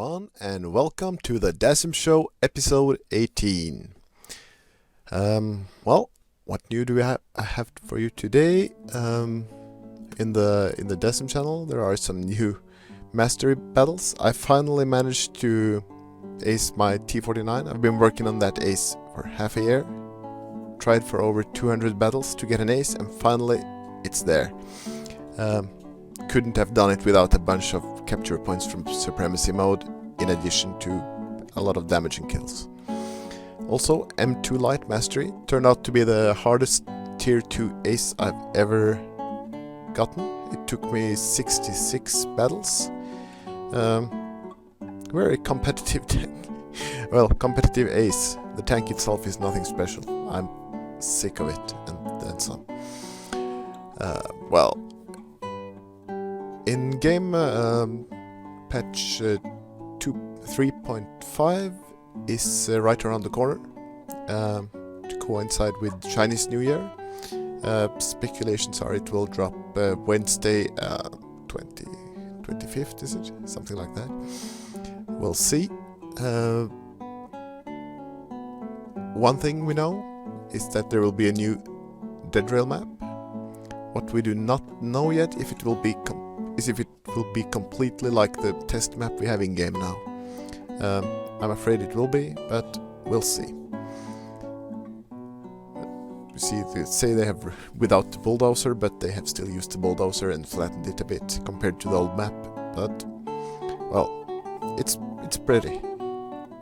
everyone, and welcome to the Dassem Show, episode 18. What new do I have for you today? In the Dassem channel, there are some new mastery battles. I finally managed to ace my T49. I've been working on that ace for half a year. Tried for over 200 battles to get an ace, and finally, it's there. Couldn't have done it without a bunch of capture points from supremacy mode, in addition to a lot of damage and kills. Also, M2 Light Mastery turned out to be the hardest tier 2 ace I've ever gotten. It took me 66 battles. Very competitive tank. Well, competitive ace. The tank itself is nothing special. I'm sick of it, and then some. In game patch 3.5 is right around the corner to coincide with Chinese New Year. Speculations are it will drop Wednesday 25th, is it? Something like that. We'll see. One thing we know is that there will be a new Dead Rail map. What we do not know yet if it will be completely like the test map we have in game now. I'm afraid it will be, but we'll see. You see, they say they have without the bulldozer, but they have still used the bulldozer and flattened it a bit compared to the old map. But well, it's pretty.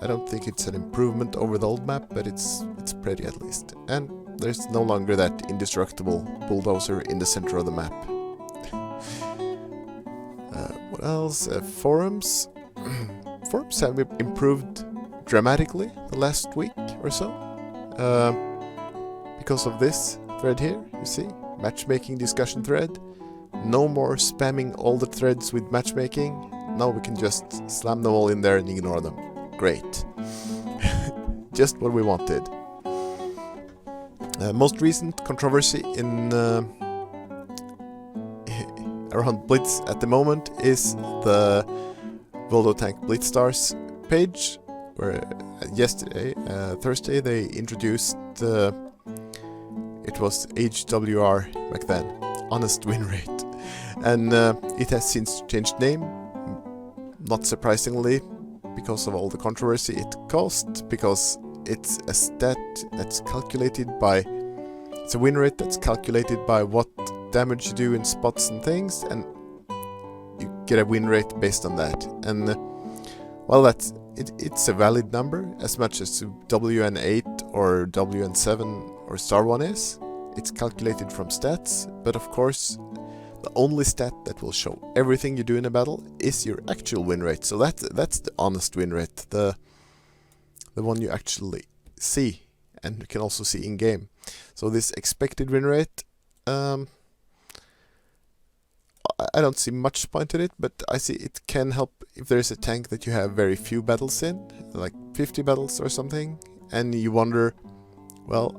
I don't think it's an improvement over the old map, but it's pretty at least. And there's no longer that indestructible bulldozer in the center of the map. What else? Forums. Forums have improved dramatically the last week or so. Because of this thread here, you see? Matchmaking discussion thread. No more spamming all the threads with matchmaking. Now we can just slam them all in there and ignore them. Great. Just what we wanted. Most recent controversy in around Blitz at the moment is the Voldo Tank Blitz Stars page, where yesterday, Thursday, they introduced it was HWR back then, honest win rate, and it has since changed name, not surprisingly, because of all the controversy it caused, because it's a stat that's calculated by, it's a win rate that's calculated by what damage you do in spots and things, and you get a win rate based on that. And well, it's a valid number, as much as WN8 or WN7 or Star 1 is. It's calculated from stats, but of course the only stat that will show everything you do in a battle is your actual win rate. So that's the honest win rate, the one you actually see and you can also see in game. So this expected win rate, I don't see much point in it, but I see it can help if there's a tank that you have very few battles in, like 50 battles or something, and you wonder, well,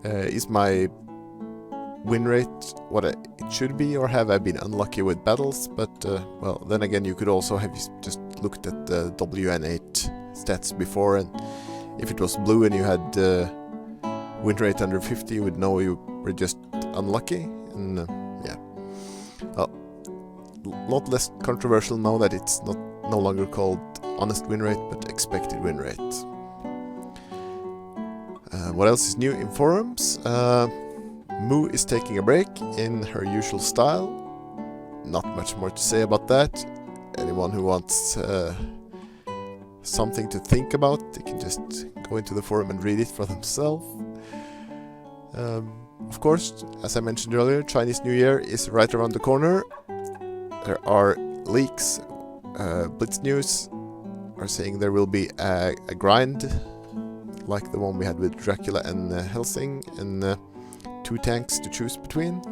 is my win rate what it should be, or have I been unlucky with battles? But well, then again, you could also have just looked at the WN8 stats before, and if it was blue and you had win rate under 50, you would know you were just unlucky. And yeah, well, a lot less controversial now that it's no longer called honest win rate, but expected win rate. What else is new in forums? Moo is taking a break in her usual style. Not much more to say about that. Anyone who wants something to think about, they can just go into the forum and read it for themselves. Of course, as I mentioned earlier, Chinese New Year is right around the corner. There are leaks. Blitz News are saying there will be a grind, like the one we had with Dracula and Helsing, and 2 tanks to choose between.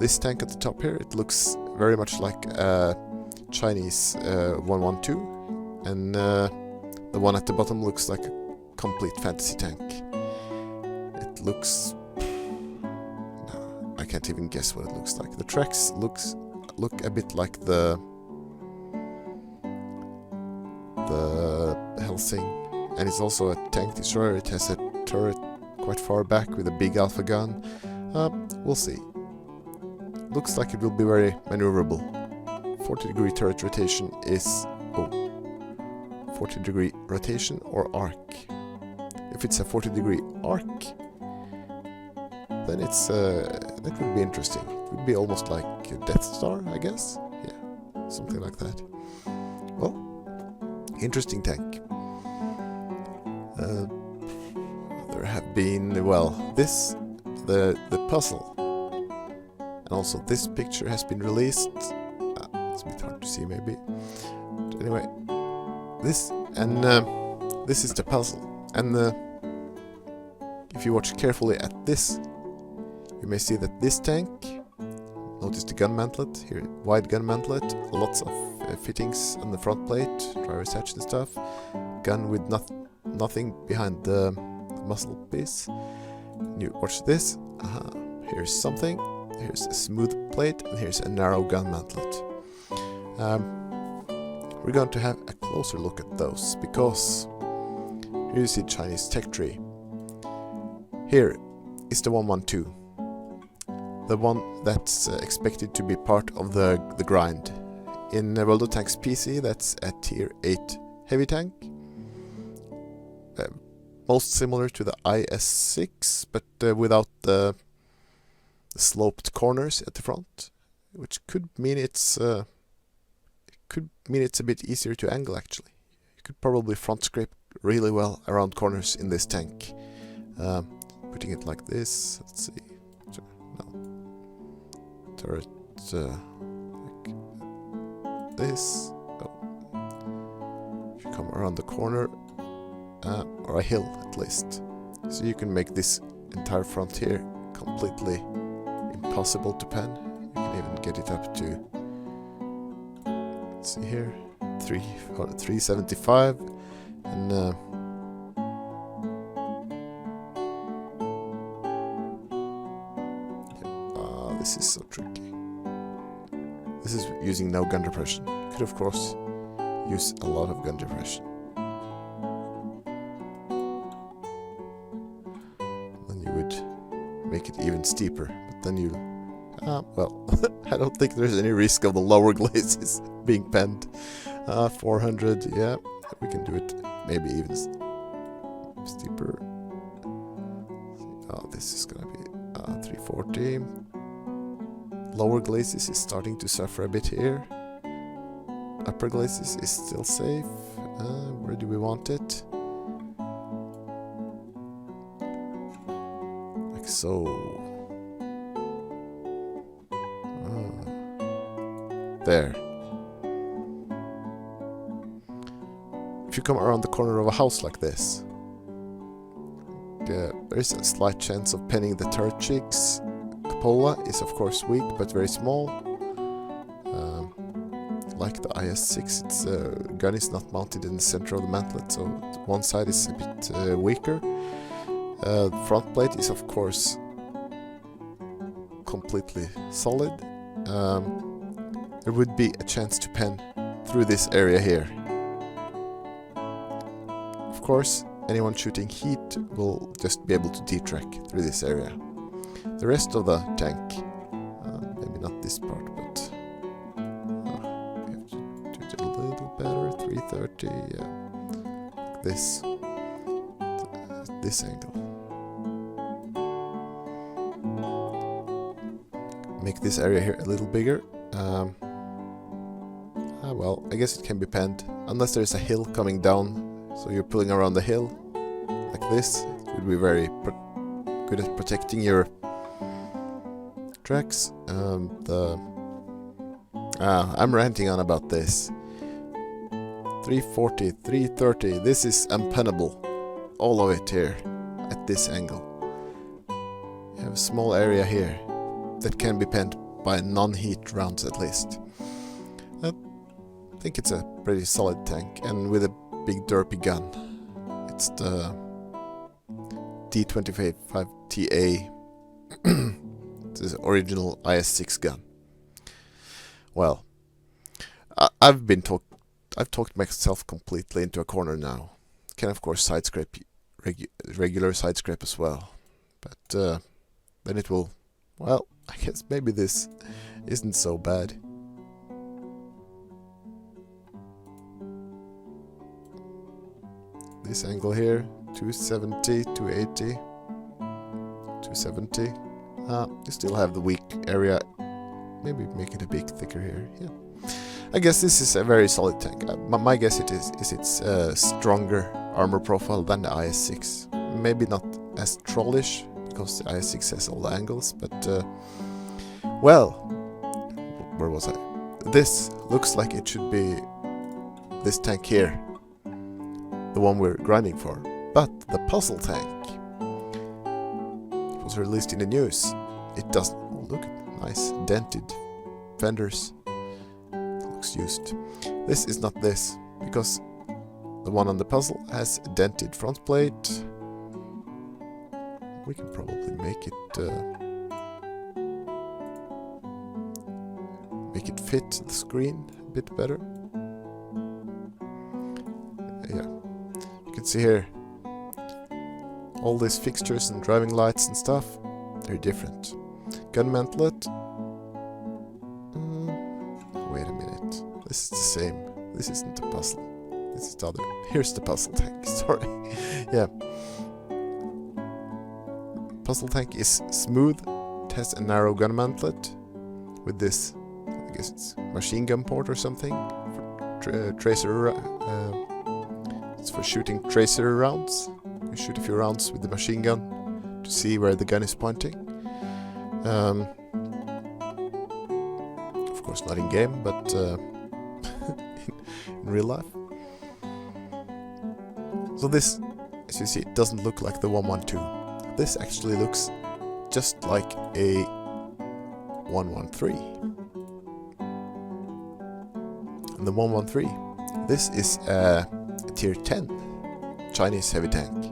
This tank at the top here, it looks very much like a Chinese 112, and the one at the bottom looks like a complete fantasy tank. It looks... no, I can't even guess what it looks like. The tracks looks look a bit like the Helsing, and it's also a tank destroyer. It has a turret quite far back with a big alpha gun. We'll see. Looks like it will be very maneuverable. 40-degree turret rotation is 40-degree rotation or arc. If it's a 40-degree arc, then it's that would be interesting. It would be almost like a Death Star, I guess. Yeah, something like that. Well, interesting tank. There have been, well, the puzzle, and also this picture has been released. It's a bit hard to see, maybe. But anyway, this and this is the puzzle. And if you watch carefully at this, you may see that this tank, notice the gun mantlet here, wide gun mantlet, lots of fittings on the front plate, driver's hatch and stuff, gun with nothing behind the muzzle piece. And you watch this, here's something, here's a smooth plate, and here's a narrow gun mantlet. We're going to have a closer look at those, because here you see Chinese tech tree. Here is the 112, the one that's expected to be part of the grind. In World of Tanks PC, that's a tier 8 heavy tank. Most similar to the IS-6, but without the sloped corners at the front, which could mean it's a bit easier to angle. Actually, you could probably front scrape really well around corners in this tank. Putting it like this, let's see. No. Turret like this. Oh. If you come around the corner, or a hill at least, so you can make this entire front here completely impossible to pen. You can even get it up to, let's see here, 375, and this is so tricky. This is using no gun depression. You could of course use a lot of gun depression. Then you would make it even steeper, but then you well, I don't think there's any risk of the lower glazes being penned. 400, yeah, we can do it maybe even steeper. Oh, this is gonna be 340. Lower glazes is starting to suffer a bit here. Upper glazes is still safe. Where do we want it? Like so. There. If you come around the corner of a house like this, there is a slight chance of penning the turret cheeks. Cupola is of course weak, but very small. Like the IS-6, its gun is not mounted in the center of the mantlet, so one side is a bit weaker. The front plate is of course completely solid. There would be a chance to pen through this area here. Of course, anyone shooting heat will just be able to D-track through this area. The rest of the tank, maybe not this part, but we have to do it a little better. 330, yeah, like this, this angle. Make this area here a little bigger. Well, I guess it can be penned, unless there's a hill coming down, so you're pulling around the hill, like this. It would be very good at protecting your tracks. I'm ranting on about this. 340, 330, this is unpennable. All of it here, at this angle. You have a small area here that can be penned by non-heat rounds at least. I think it's a pretty solid tank, and with a big derpy gun. It's the D25TA. It's the original IS-6 gun. well, I've talked myself completely into a corner now. Can of course side scrape regular side scrape as well, but then it will. Well, I guess maybe this isn't so bad. This angle here, 270, 280, 270. You still have the weak area. Maybe make it a bit thicker here. Yeah. I guess this is a very solid tank. My guess is it's a stronger armor profile than the IS-6. Maybe not as trollish, because the IS-6 has all the angles, but well, where was I? This looks like it should be this tank here, the one we're grinding for. But the puzzle tank, it was released in the news. It doesn't. Oh, look, nice dented fenders. Looks used. This is not this, because the one on the puzzle has a dented front plate. We can probably make it fit the screen a bit better. Yeah, you can see here all these fixtures and driving lights and stuff. They're different. Gun mantlet. Wait a minute. This is the same. This isn't the puzzle. This is the other. Here's the puzzle tank. Sorry. Yeah. Puzzle tank is smooth. It has a narrow gun mantlet with this. I guess it's machine gun port or something for tracer. It's for shooting tracer rounds. You shoot a few rounds with the machine gun to see where the gun is pointing. Of course, not in game, but in real life. So this, as you see, it doesn't look like the 112. This actually looks just like a 113. And the 113, this is a tier 10 Chinese heavy tank.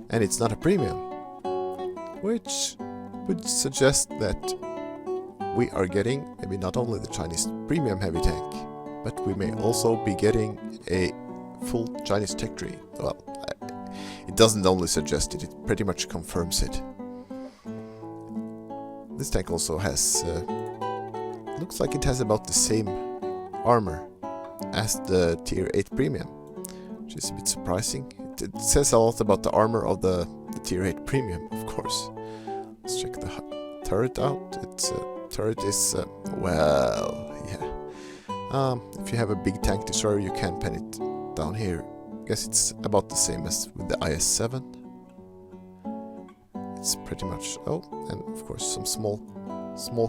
And it's not a premium, which would suggest that we are getting maybe not only the Chinese premium heavy tank, but we may also be getting a full Chinese tech tree. Well, it doesn't only suggest it, it pretty much confirms it. This tank also has, looks like it has about the same armor as the tier 8 premium, which is a bit surprising. It says a lot about the armor of the tier 8 premium, of course. Let's check the turret out. Its turret is, well, yeah. If you have a big tank destroyer, you can pen it down here. I guess it's about the same as with the IS-7. It's pretty much, oh, and of course some small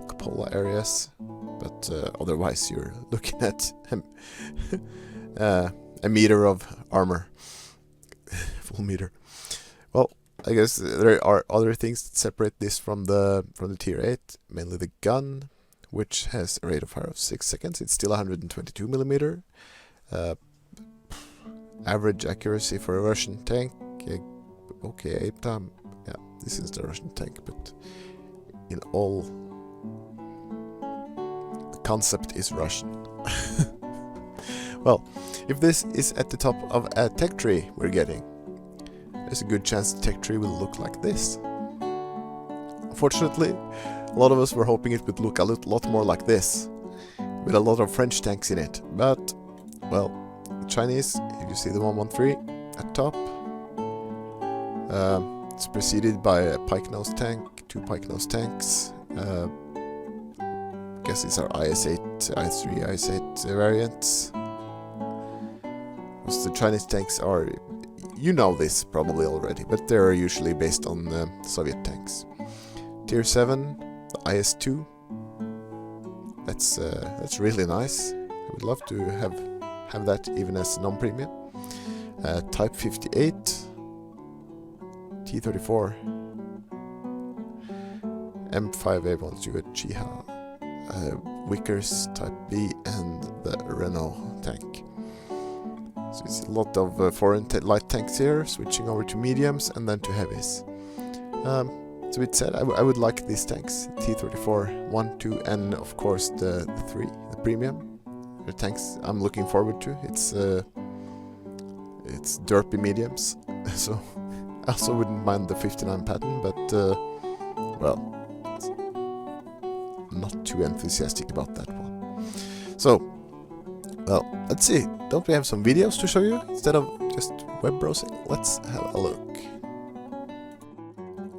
cupola areas, but otherwise you're looking at a meter of armor, full meter. Well, I guess there are other things that separate this from the tier 8, mainly the gun, which has a rate of fire of 6 seconds. It's still 122 millimeter. Average accuracy for a Russian tank. Okay, aim time. Yeah, this is the Russian tank, but in all, the concept is Russian. Well, if this is at the top of a tech tree we're getting, there's a good chance the tech tree will look like this. Unfortunately, a lot of us were hoping it would look a lot more like this, with a lot of French tanks in it, but, well, the Chinese, if you see the 113 at top, it's preceded by a pike nose tank, 2 pike nose tanks. Guess these are IS-8, IS-3, IS-8 variants. Because the Chinese tanks are, you know this probably already, but they're usually based on Soviet tanks. Tier 7, the IS-2. That's really nice. I would love to have that even as non-premium. Type 58, T-34, M5A1 Chiha, Vickers Type B, and the Renault tank. So it's a lot of foreign light tanks here, switching over to mediums and then to heavies. So it said I would like these tanks, T-34, 1, 2, and of course the 3, the premium. The tanks I'm looking forward to. It's derpy mediums, so I also wouldn't mind the 59 pattern, but well, I'm not too enthusiastic about that one. So, well, let's see. Don't we have some videos to show you instead of just web browsing? Let's have a look.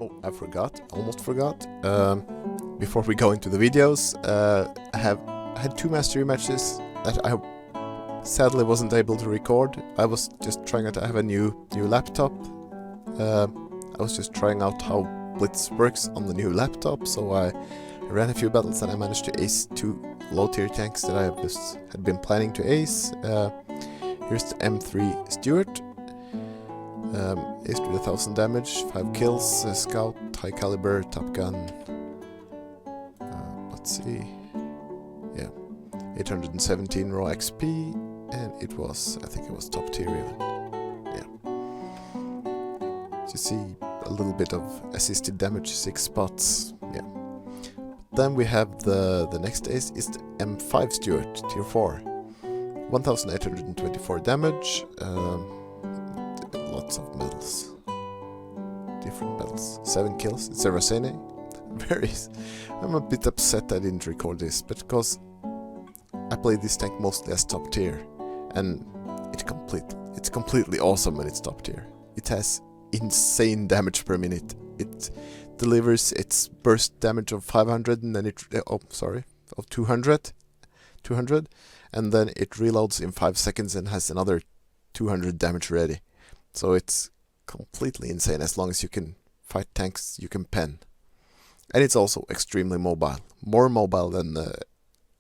Oh, I forgot. Almost forgot. Before we go into the videos, I had 2 mastery matches that I sadly wasn't able to record. I was just trying to have a new laptop. I was just trying out how Blitz works on the new laptop, so I ran a few battles and I managed to ace 2 low-tier tanks that I had been planning to ace. Here's the M3 Stuart. Aced with 1000 damage, 5 kills, scout, high caliber, top gun. Let's see. Yeah, 817 raw XP, and I think it was top tier even. Yeah. So you see a little bit of assisted damage, 6 spots. Yeah. Then we have the next ace is the M5 Stuart, tier 4. 1824 damage. Lots of medals. Different medals. 7 kills. It's a Rosene. I'm a bit upset I didn't record this, but because I played this tank mostly as top tier, and it's completely awesome when it's top tier. It has insane damage per minute. It delivers its burst damage of 500 and then of 200, and then it reloads in 5 seconds and has another 200 damage ready. So it's completely insane as long as you can fight tanks you can pen. And it's also extremely mobile. More mobile than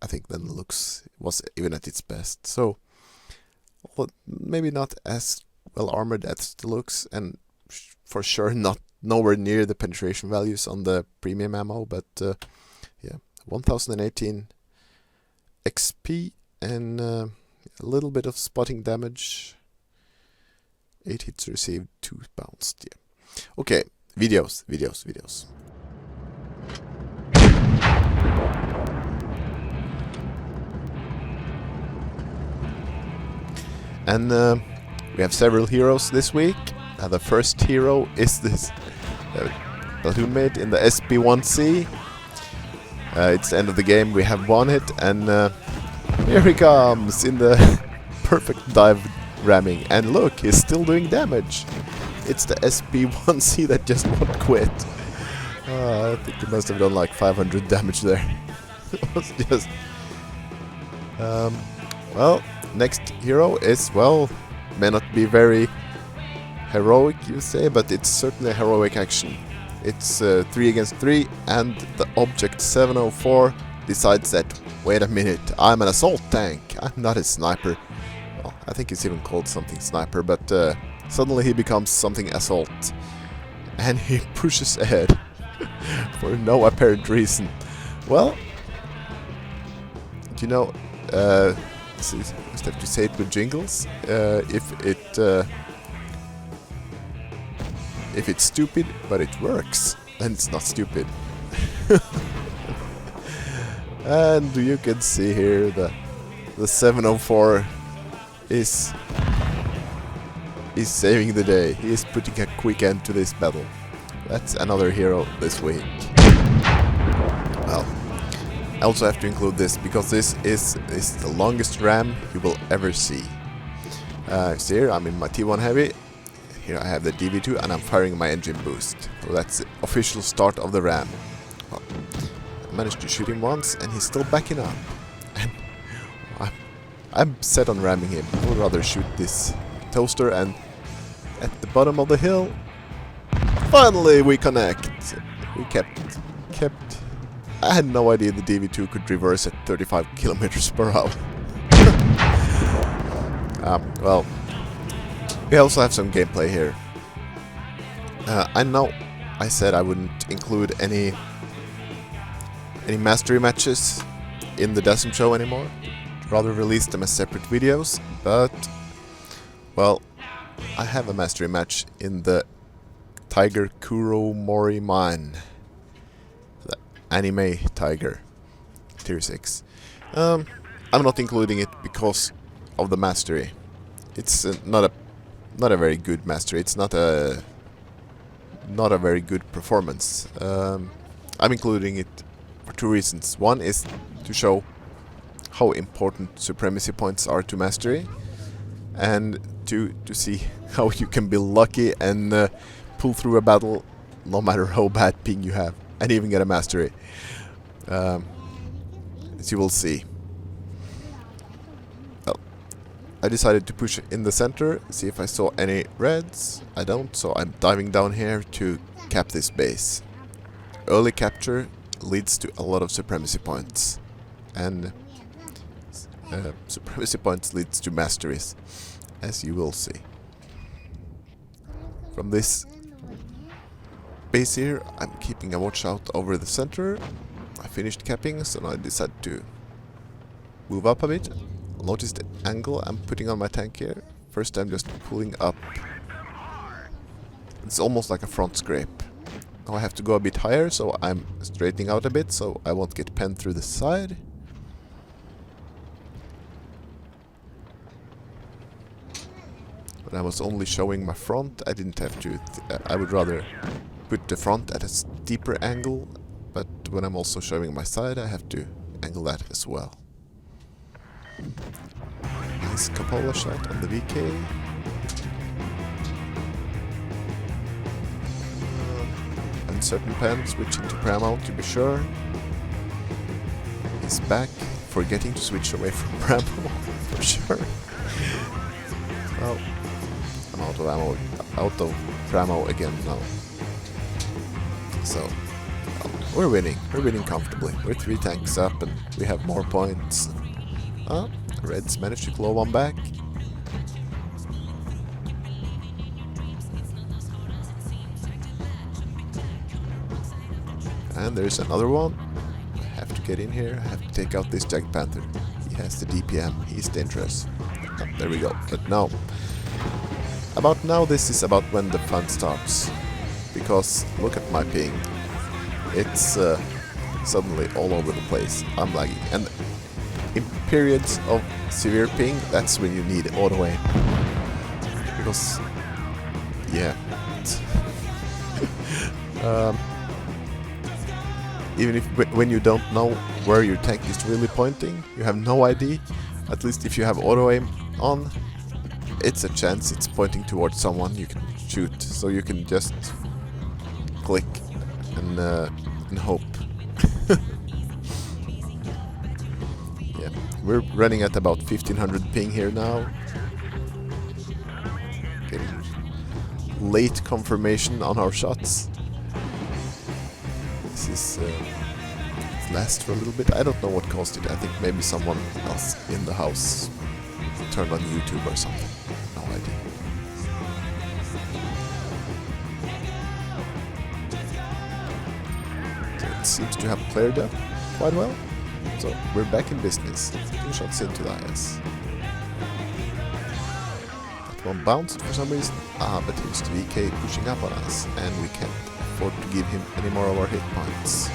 I think than the looks was even at its best. So maybe not as well armored as the looks, and for sure nowhere near the penetration values on the premium ammo, but yeah, 1018 XP and a little bit of spotting damage. 8 hits received, 2 bounced. Yeah. Okay, videos. And we have several heroes this week. The first hero is this platoon mate in the SB1C. It's the end of the game. We have won it, and here he comes in the perfect dive ramming. And look, he's still doing damage. It's the SB1C that just won't quit. I think he must have done like 500 damage there. It was just... well, next hero is, well, may not be very heroic, you say, but it's certainly a heroic action. It's 3 against 3, and the object 704 decides that, wait a minute, I'm an assault tank, I'm not a sniper. Well, I think it's even called something sniper, but suddenly he becomes something assault. And he pushes ahead for no apparent reason. Well, you know, just have to say it with jingles. If it's stupid, but it works, then it's not stupid. And you can see here the 704 is saving the day. He is putting a quick end to this battle. That's another hero this week. Well, I also have to include this because this is the longest ram you will ever see. So here I'm in my T1 Heavy. Here I have the DV2 and I'm firing my engine boost. So that's the official start of the ram. Well, I managed to shoot him once and he's still backing up. And I'm set on ramming him. I would rather shoot this toaster, and at the bottom of the hill, finally we connect. We kept. I had no idea the DV2 could reverse at 35 kilometers per hour. Well, we also have some gameplay here. I know I said I wouldn't include any mastery matches in the Dassem show anymore. Rather release them as separate videos, but well, I have a mastery match in the Tiger Kuro Mori Mine. The anime tiger. Tier 6. I'm not including it because of the mastery. It's not a very good mastery. It's not a very good performance. I'm including it for two reasons. One is to show how important supremacy points are to mastery, and two, to see how you can be lucky and pull through a battle no matter how bad ping you have, and even get a mastery. As you will see. Well, I decided to push in the center, see if I saw any reds. I don't, so I'm diving down here to cap this base. Early capture leads to a lot of supremacy points, and supremacy points leads to masteries, as you will see. From this base here, I'm keeping a watch out over the center. I finished capping, so now I decided to move up a bit. Notice the angle I'm putting on my tank here. First I'm just pulling up. It's almost like a front scrape. Now I have to go a bit higher, so I'm straightening out a bit so I won't get penned through the side. But I was only showing my front. I didn't have to. I would rather put the front at a steeper angle, but when I'm also showing my side, I have to angle that as well. Nice cupola shot on the VK. Uncertain pen, switching to Pramo to be sure. He's back, forgetting to switch away from Pramo for sure. Well, I'm out of ammo, out of Pramo again now. So, well, we're winning comfortably. We're 3 tanks up and we have more points. Reds managed to claw one back. And there's another one. I have to get in here. I have to take out this Jagged Panther. He has the DPM. He's dangerous. Oh, there we go. But now, about now, this is about when the fun starts. Because look at my ping. It's suddenly all over the place. I'm lagging. And in periods of severe ping, that's when you need auto aim. Because, yeah. Even if when you don't know where your tank is really pointing, you have no idea. At least if you have auto aim on, it's a chance it's pointing towards someone you can shoot. So you can just click and hope. Yeah, we're running at about 1500 ping here now. Getting late confirmation on our shots. This is last for a little bit. I don't know what caused it. I think maybe someone else in the house turned on YouTube or something. No idea. So it seems to have cleared up quite well. So we're back in business. 2 shots into the IS. That one bounced for some reason. But it's the VK pushing up on us, and we can't afford to give him any more of our hit points.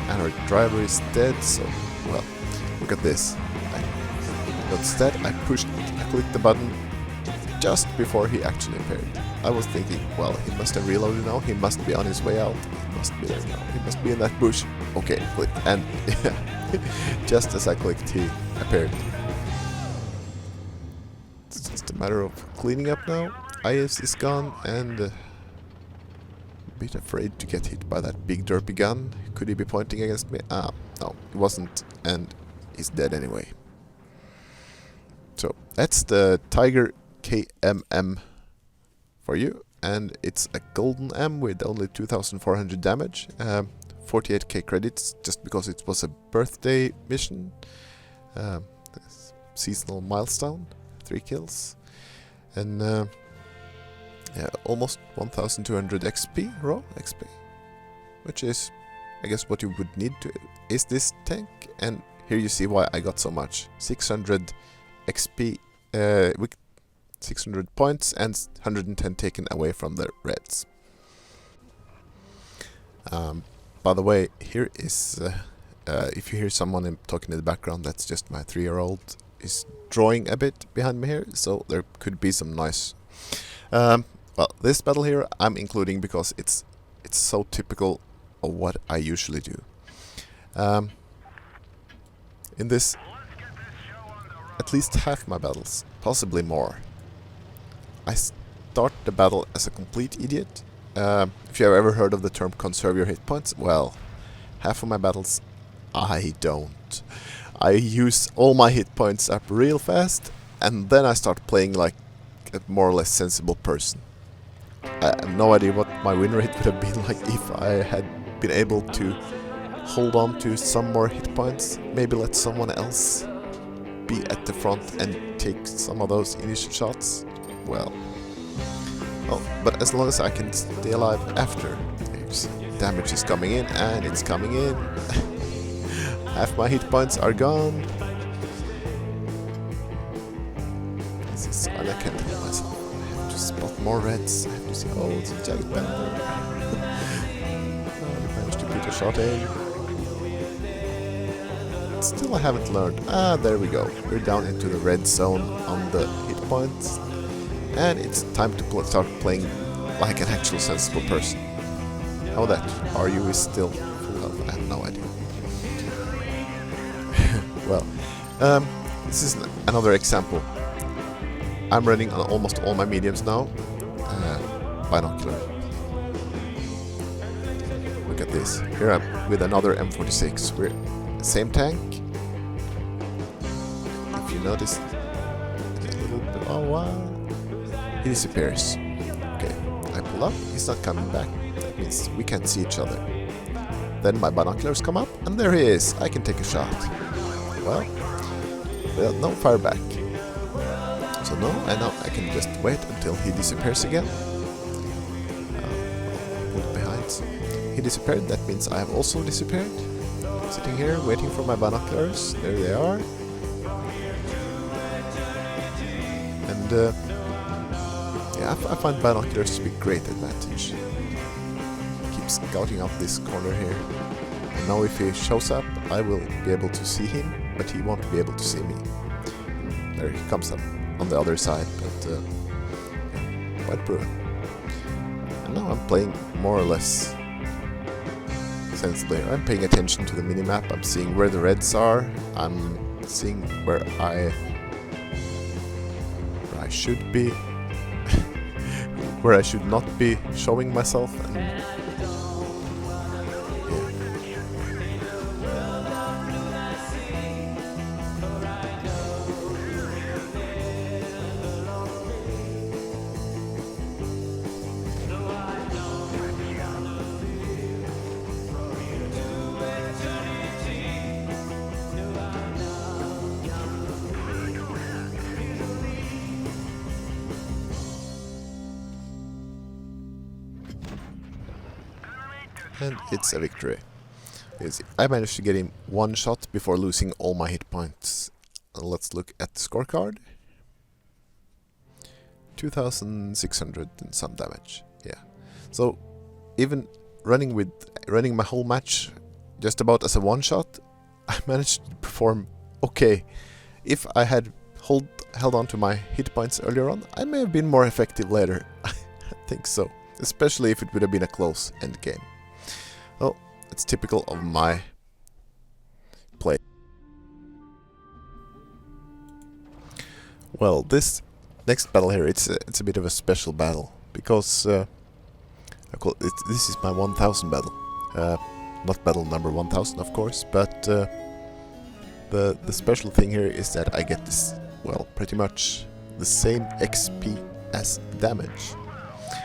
And our driver is dead, so, well, look at this. Instead, I clicked the button just before he actually appeared. I was thinking, well, he must have reloaded now, he must be on his way out, he must be there now, he must be in that bush. Okay, clicked, and just as I clicked, he appeared. It's just a matter of cleaning up now. IS is gone, and bit afraid to get hit by that big derpy gun. Could he be pointing against me? No, he wasn't, and he's dead anyway. So that's the Tiger KMM for you, and it's a golden M with only 2400 damage, 48k credits just because it was a birthday mission, seasonal milestone, 3 kills, and yeah, almost 1200 XP, raw XP, which is, I guess, what you would need to is this tank. And here you see why I got so much. 600 XP, 600 points and 110 taken away from the reds. By the way, here is, if you hear someone talking in the background, that's just my 3-year-old is drawing a bit behind me here, so there could be some noise. Well, this battle here I'm including because it's so typical of what I usually do. In this, at least half my battles, possibly more, I start the battle as a complete idiot. If you have ever heard of the term conserve your hit points, well, half of my battles I don't. I use all my hit points up real fast, and then I start playing like a more or less sensible person. I have no idea what my win rate would have been like if I had been able to hold on to some more hit points, maybe let someone else be at the front and take some of those initial shots. Well, but as long as I can stay alive after, damage is coming in, and it's coming in. Half my hit points are gone. This is, and I can't help myself. I have to spot more reds. I have to see, oh, it's a giant panther. I managed to put a shot in. Still I haven't learned. Ah, there we go. We're down into the red zone on the hit points. And it's time to start playing like an actual sensible person. How that? Are you is still full of? I have no idea. Well, this is another example. I'm running on almost all my mediums now. Binocular. Look at this. Here I'm with another M46. We're same tank. If you notice, a little bit. Oh wow! He disappears. Okay, I pull up. He's not coming back. That means we can't see each other. Then my binoculars come up, and there he is. I can take a shot. Well, no fire back. So no, and now I can just wait until he disappears again. Put it behind. He disappeared. That means I have also disappeared. Sitting here waiting for my binoculars. There they are. And yeah, I find binoculars to be great advantage. Keep scouting up this corner here. And now if he shows up, I will be able to see him, but he won't be able to see me. There he comes up on the other side, but yeah, quite proven. And now I'm playing more or less sensibly. I'm paying attention to the minimap. I'm seeing where the reds are. I'm seeing where I should be, where I should not be showing myself, and yeah. And it's a victory. I managed to get him one shot before losing all my hit points. Let's look at the scorecard. 2,600 and some damage. Yeah. So even running my whole match just about as a one shot, I managed to perform okay. If I had held on to my hit points earlier on, I may have been more effective later. I think so. Especially if it would have been a close end game. Well, it's typical of my play. Well, this next battle here, it's a bit of a special battle because this is my 1000 battle. Not battle number 1000, of course, but the special thing here is that I get this, well, pretty much the same XP as damage.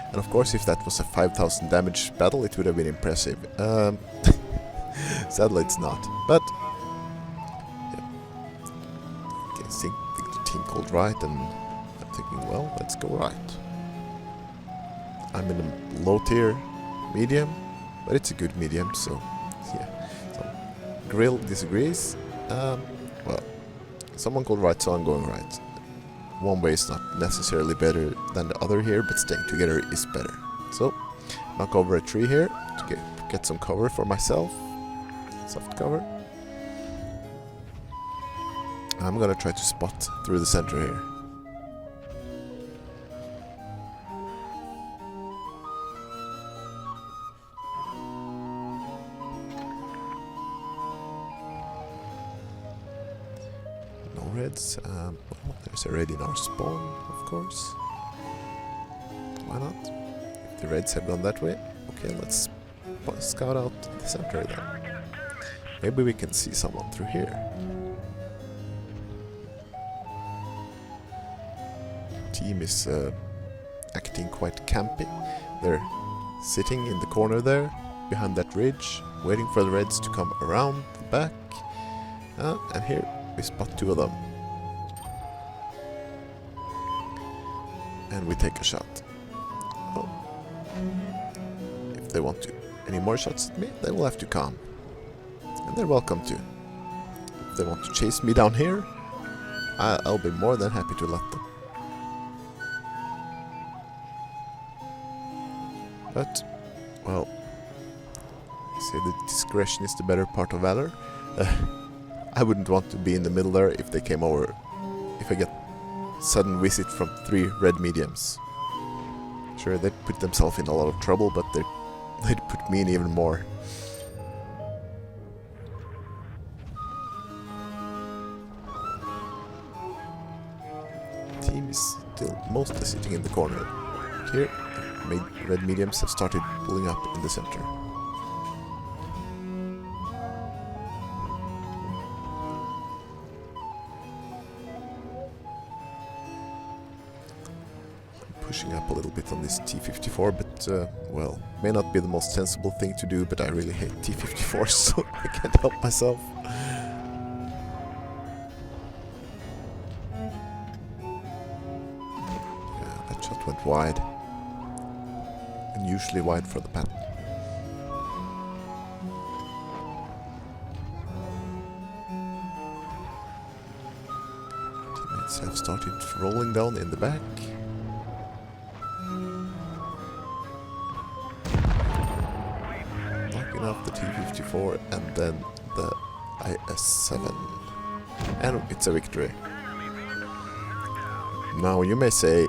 And of course, if that was a 5000 damage battle, it would have been impressive. Sadly, it's not. But yeah. Okay, I think the team called right, and I'm thinking, well, let's go right. I'm in a low tier medium, but it's a good medium, so yeah. So, Grill disagrees. Well, someone called right, so I'm going right. one way is not necessarily better than the other here, but staying together is better. So, knock over a tree here to get some cover for myself. Soft cover. I'm gonna try to spot through the center here. No reds. Well, there's a red in our spawn, of course. Why not? If the reds have gone that way, okay, let's scout out the center then. Maybe we can see someone through here. Team is acting quite campy. They're sitting in the corner there, behind that ridge, waiting for the reds to come around the back. And here we spot two of them. And we take a shot. Oh. If they want any more shots at me, they will have to come. And they're welcome to. If they want to chase me down here, I'll be more than happy to let them. But, well, say that discretion is the better part of valor. I wouldn't want to be in the middle there if they came over. If I get sudden visit from 3 red mediums. Sure, they'd put themselves in a lot of trouble, but they'd put me in even more. Team is still mostly sitting in the corner. Here, red mediums have started pulling up in the center. Pushing up a little bit on this T-54, but, well, may not be the most sensible thing to do, but I really hate T-54s, so I can't help myself. Yeah, that shot went wide. Unusually wide for the pattern. Teammates have started rolling down in the back. Knocking off the T-54 and then the IS-7. And it's a victory. Now you may say,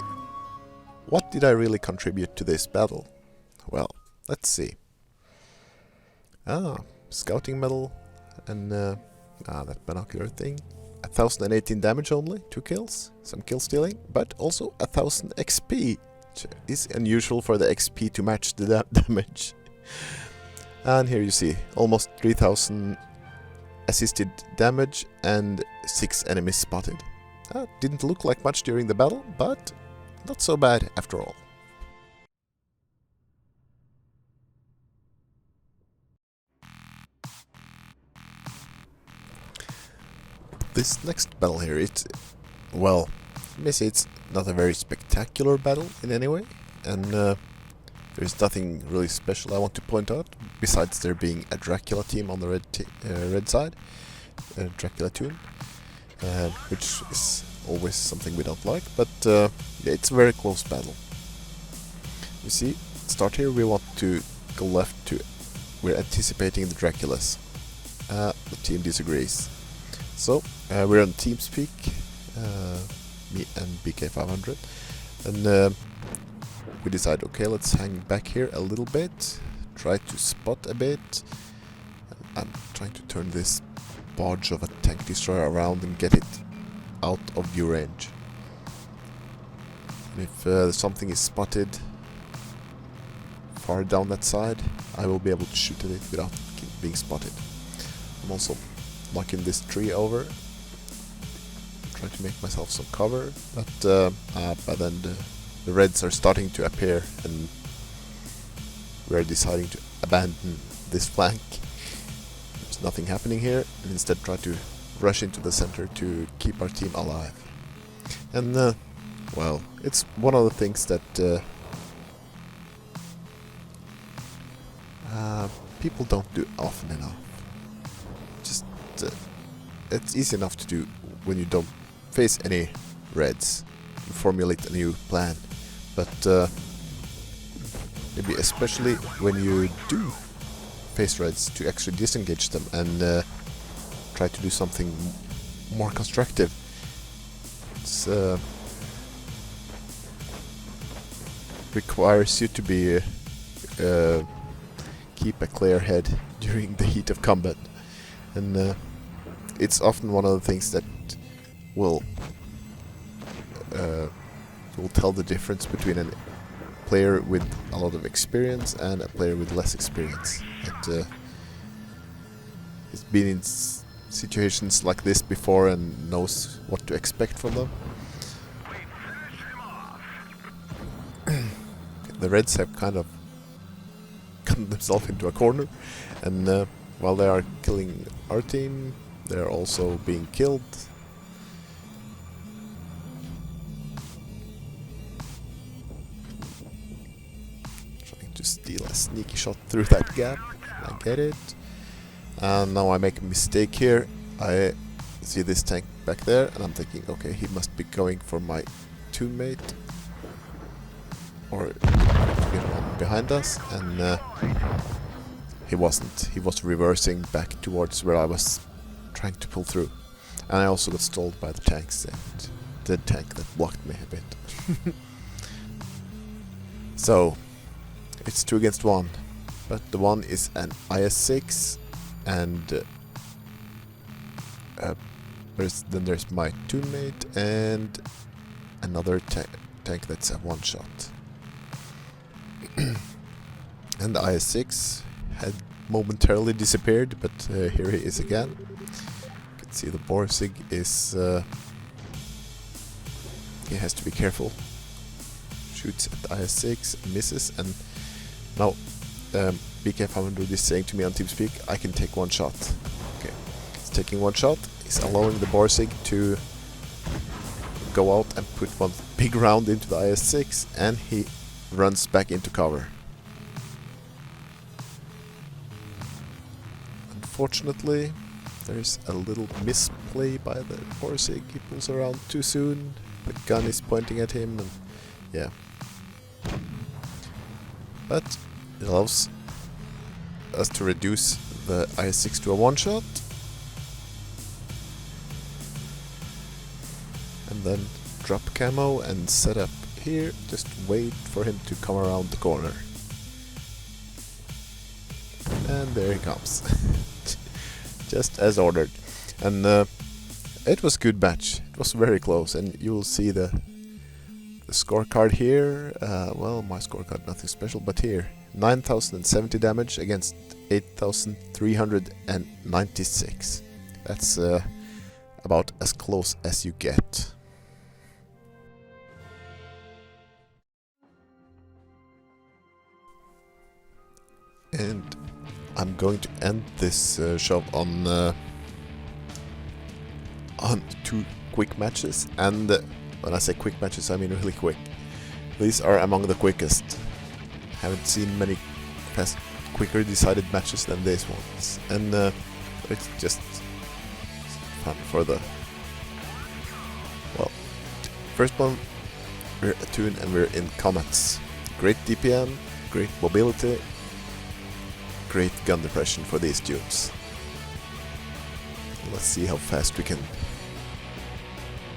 what did I really contribute to this battle? Well, let's see. Scouting medal and that binocular thing. 1018 damage only, 2 kills, some kill stealing, but also 1000 XP, which is unusual for the XP to match the damage. And here you see, almost 3000 assisted damage and 6 enemies spotted. Didn't look like much during the battle, but not so bad after all. This next battle here, well, let me say it's not a very spectacular battle in any way, and there's nothing really special I want to point out, besides there being a Dracula team on the red side, Dracula tune, which is always something we don't like, but yeah, it's a very close battle. You see, start here, we want to go left to, we're anticipating the Draculas. The team disagrees. So, we're on TeamSpeak, me and BK500, and we decide, okay, let's hang back here a little bit, try to spot a bit. I'm trying to turn this barge of a tank destroyer around and get it out of view range. And if something is spotted far down that side, I will be able to shoot at it without being spotted. I'm also knocking this tree over, trying to make myself some cover, but by then the reds are starting to appear and we are deciding to abandon this flank. There's nothing happening here, and instead try to rush into the center to keep our team alive. And well, it's one of the things that people don't do often enough. It's easy enough to do when you don't face any reds. formulate a new plan. But maybe especially when you do face reds, to actually disengage them and try to do something more constructive. It's requires you to be keep a clear head during the heat of combat, and it's often one of the things that will tell the difference between a player with a lot of experience and a player with less experience. He's been in situations like this before and knows what to expect from them. The Reds have kind of gotten themselves into a corner, and while they are killing our team, they are also being killed. Trying to steal a sneaky shot through that gap. I get it. And now I make a mistake here. I see this tank back there, and I'm thinking, okay, he must be going for my teammate, or one behind us, and he wasn't. He was reversing back towards where I was trying to pull through, and I also got stalled by the tanks and the tank that blocked me a bit. So it's 2 against 1, but the one is an IS-6, and there's my teammate and another tank that's a one-shot. And the IS-6 had momentarily disappeared, but here he is again. You can see the Borsig is... he has to be careful. Shoots at the IS-6, misses, and now BK500 is saying to me on TeamSpeak, I can take one shot. Okay, he's taking one shot. He's allowing the Borsig to go out and put one big round into the IS-6, and he runs back into cover. Unfortunately, there's a little misplay by the Borsig. He pulls around too soon. The gun is pointing at him, and yeah. But it allows us to reduce the IS-6 to a one-shot, and then drop camo and set up here. Just wait for him to come around the corner, and there he comes. Just as ordered. And it was a good match. It was very close, and you will see the scorecard here. Well, my scorecard, nothing special, but here 9,070 damage against 8,396. That's about as close as you get. And I'm going to end this show on 2 quick matches, and when I say quick matches, I mean really quick. These are among the quickest. Haven't seen many quicker decided matches than these ones, and it's just fun for the... Well, first one, we're attuned and we're in comets. Great DPM, great mobility, great gun depression for these dudes. Let's see how fast we can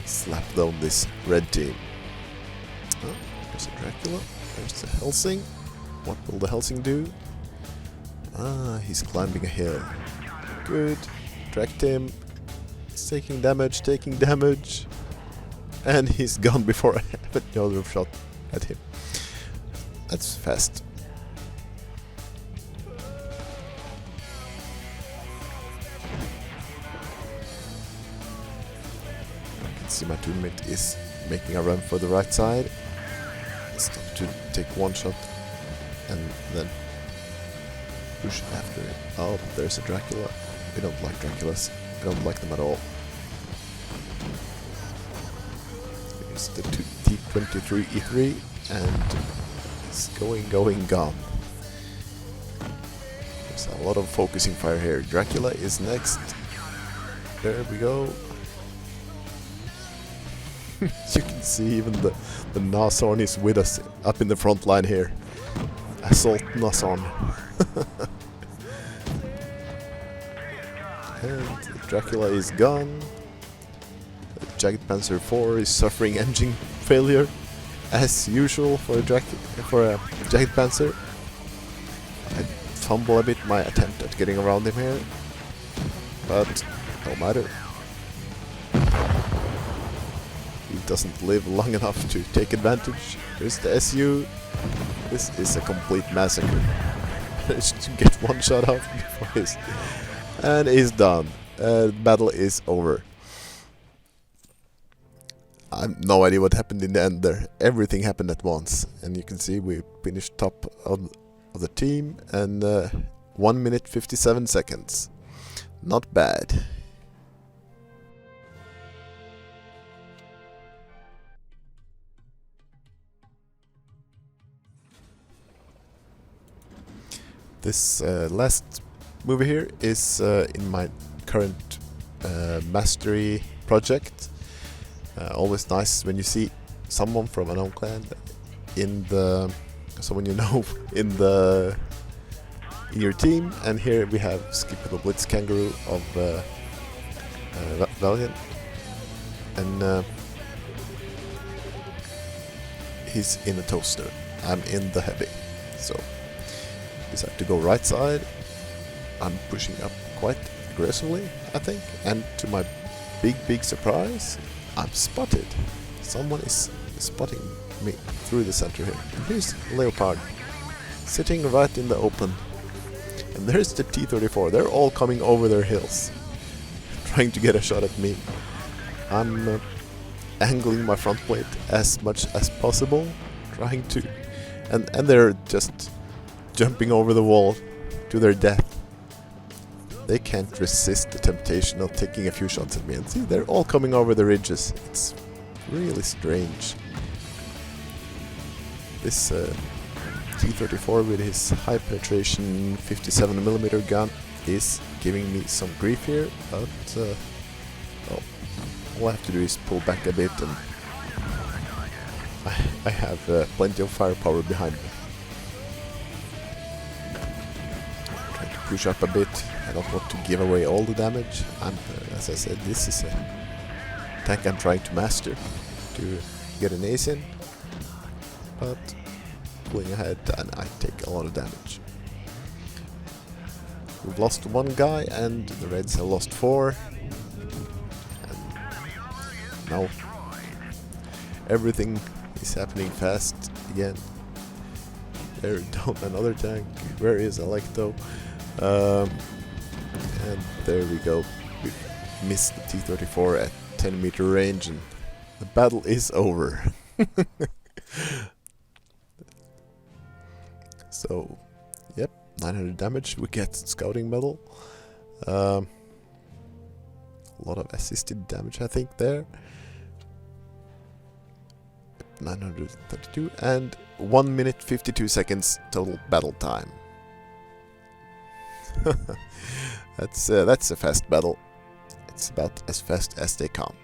slap down this red team. Oh, there's a Dracula, there's the Helsing. What will the Helsing do? Ah, he's climbing a hill. Good, tracked him. He's taking damage, and he's gone before I have another shot at him. That's fast. See, my teammate is making a run for the right side. Stop to take one shot and then push after it. Oh, there's a Dracula. We don't like Draculas. We don't like them at all. Here's the T-23E3, and it's gone. There's a lot of focusing fire here. Dracula is next. There we go. You can see even the Nashorn is with us up in the front line here. Assault Nashorn. And Dracula is gone. Jagged Panzer IV is suffering engine failure, as usual for a Jagged Panzer. I fumble a bit my attempt at getting around him here, but no matter. He doesn't live long enough to take advantage. There's the SU. This is a complete massacre. Managed to get one shot off before his... And he's done. Battle is over. I have no idea what happened in the end there. Everything happened at once. And you can see we finished top of the team. And 1 minute 57 seconds. Not bad. This last movie here is in my current mastery project. Always nice when you see someone from an own clan in the someone you know in your team. And here we have Skipper the Blitz Kangaroo of Valiant, and he's in a toaster. I'm in the heavy, so decide to go right side. I'm pushing up quite aggressively, I think, and to my big surprise, I'm spotted. Someone is spotting me through the center here. And here's Leopard, sitting right in the open. And there's the T-34. They're all coming over their hills, trying to get a shot at me. I'm angling my front plate as much as possible, trying to... And they're just jumping over the wall to their death. They can't resist the temptation of taking a few shots at me. And see, they're all coming over the ridges. It's really strange. This T-34 with his high penetration 57mm gun is giving me some grief here, but well, all I have to do is pull back a bit, and I have plenty of firepower behind me. Trying to push up a bit. I don't want to give away all the damage. As I said, this is a tank I'm trying to master to get an ace in, but pulling ahead and I take a lot of damage. We've lost one guy and the Reds have lost 4. And now everything is happening fast again. They're down another tank. Where is Alecto? And there we go. We missed the T-34 at 10-meter range, and the battle is over. So, yep, 900 damage. We get scouting medal. A lot of assisted damage, I think, there. 932 and 1 minute 52 seconds total battle time. That's a fast battle. It's about as fast as they come.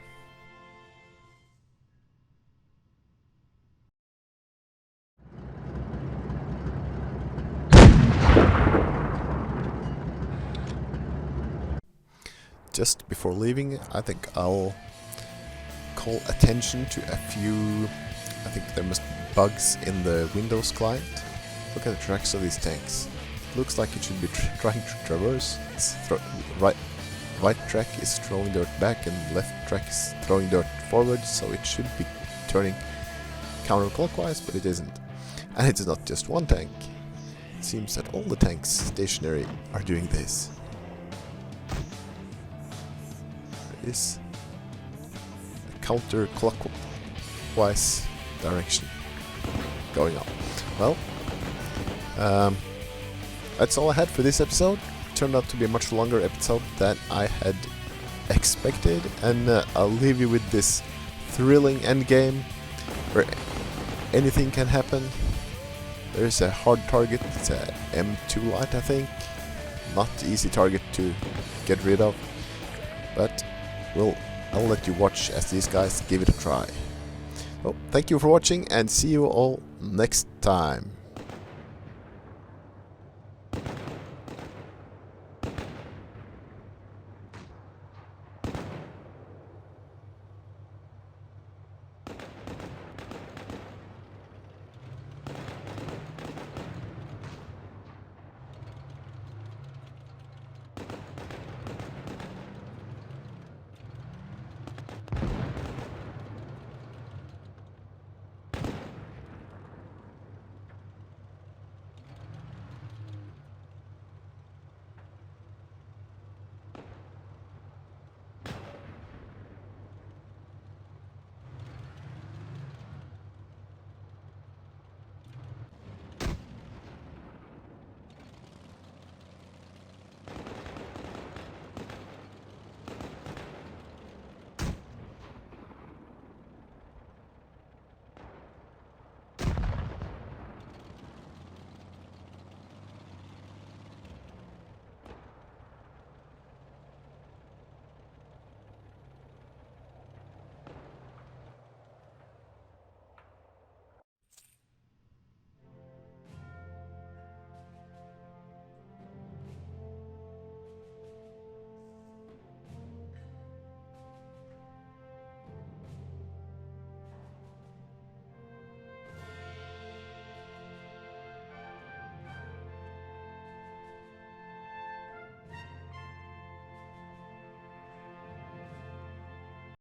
Just before leaving, I think I'll call attention to a few... I think there must be bugs in the Windows client. Look at the tracks of these tanks. Looks like it should be trying to traverse. It's right track is throwing dirt back and left track is throwing dirt forward, so it should be turning counterclockwise, but it isn't. And it's not just one tank. It seems that all the tanks stationary are doing this. There is a counterclockwise direction going on. Well, that's all I had for this episode. It turned out to be a much longer episode than I had expected, and I'll leave you with this thrilling endgame where anything can happen. There's a hard target. It's a M2 light, I think. Not easy target to get rid of, but we'll I'll let you watch as these guys give it a try. Well, thank you for watching and see you all next time.